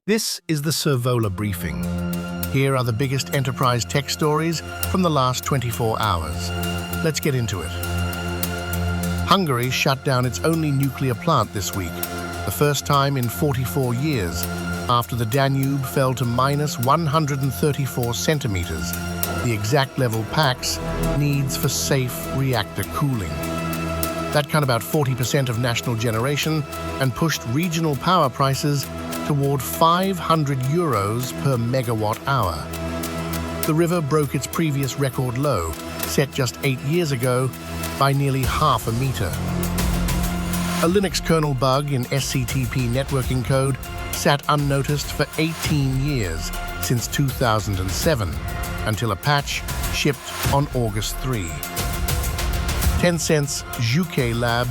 This is the Servola briefing. Here are the biggest enterprise tech stories from the last 24 hours. Let's get into it. Hungary shut down its only nuclear plant this week, the first time in 44 years, after the Danube fell to minus 134 centimeters, the exact level PAX needs for safe reactor cooling. That cut about 40% of national generation and pushed regional power prices toward 500 euros per megawatt hour. The river broke its previous record low, set just 8 years ago, by nearly half a meter. A Linux kernel bug in SCTP networking code sat unnoticed for 18 years, since 2007, until a patch shipped on August 3. Tencent's Zoox lab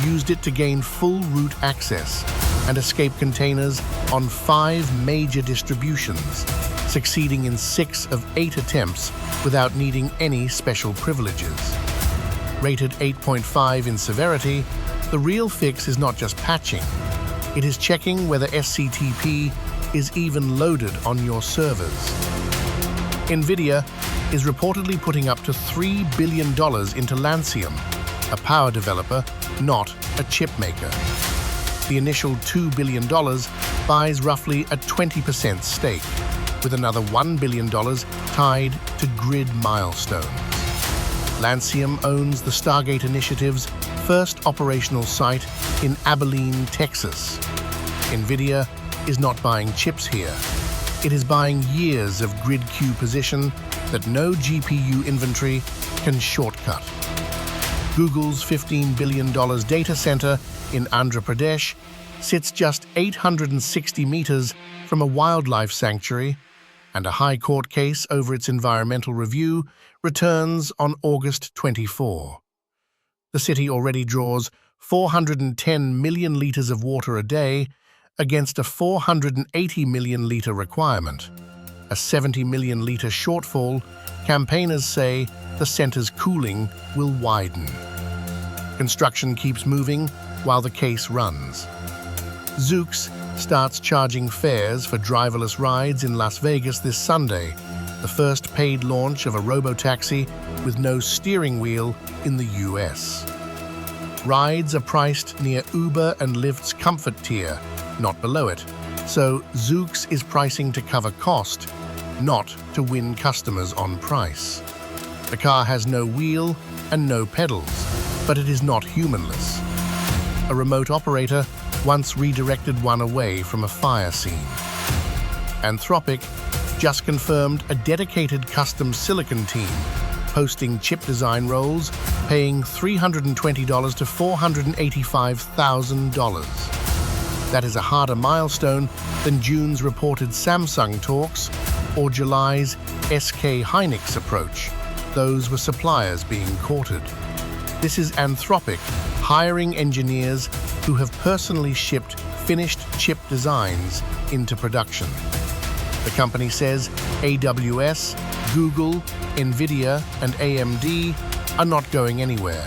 used it to gain full root access and escape containers on 5 major distributions, succeeding in 6 of 8 attempts without needing any special privileges. Rated 8.5 in severity, the real fix is not just patching. It is checking whether SCTP is even loaded on your servers. Nvidia is reportedly putting up to $3 billion into Lancium, a power developer, not a chip maker. The initial $2 billion buys roughly a 20% stake, with another $1 billion tied to grid milestones. Lancium owns the Stargate Initiative's first operational site in Abilene, Texas. Nvidia is not buying chips here. It is buying years of grid queue position that no GPU inventory can shortcut. Google's $15 billion data center in Andhra Pradesh sits just 860 meters from a wildlife sanctuary, and a high court case over its environmental review returns on August 24. The city already draws 410 million liters of water a day against a 480 million liter requirement. A 70 million liter shortfall, campaigners say the center's cooling will widen. Construction keeps moving while the case runs. Zoox starts charging fares for driverless rides in Las Vegas this Sunday, the first paid launch of a robotaxi with no steering wheel in the US. Rides are priced near Uber and Lyft's comfort tier, not below it, so Zoox is pricing to cover cost, not to win customers on price. The car has no wheel and no pedals, but it is not humanless. A remote operator once redirected one away from a fire scene. Anthropic just confirmed a dedicated custom silicon team, posting chip design roles, paying $320 to $485,000. That is a harder milestone than June's reported Samsung talks or July's SK Hynix approach. Those were suppliers being courted. This is Anthropic hiring engineers who have personally shipped finished chip designs into production. The company says AWS, Google, Nvidia, and AMD are not going anywhere,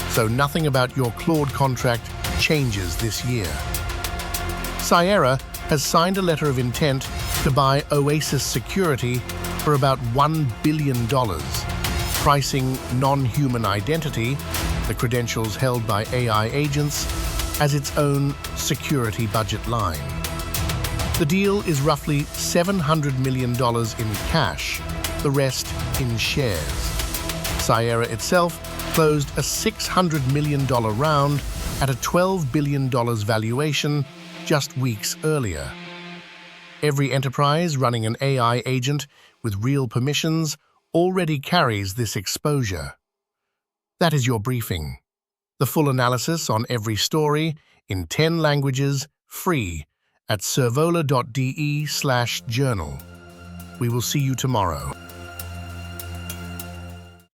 so nothing about your Claude contract changes this year. Cyera has signed a letter of intent to buy Oasis Security for about $1 billion, pricing non-human identity, the credentials held by AI agents, as its own security budget line. The deal is roughly $700 million in cash, the rest in shares. Cyera itself closed a $600 million round at a $12 billion valuation just weeks earlier. Every enterprise running an AI agent with real permissions already carries this exposure. That is your briefing. The full analysis on every story in 10 languages, free, at servola.de/journal. We will see you tomorrow.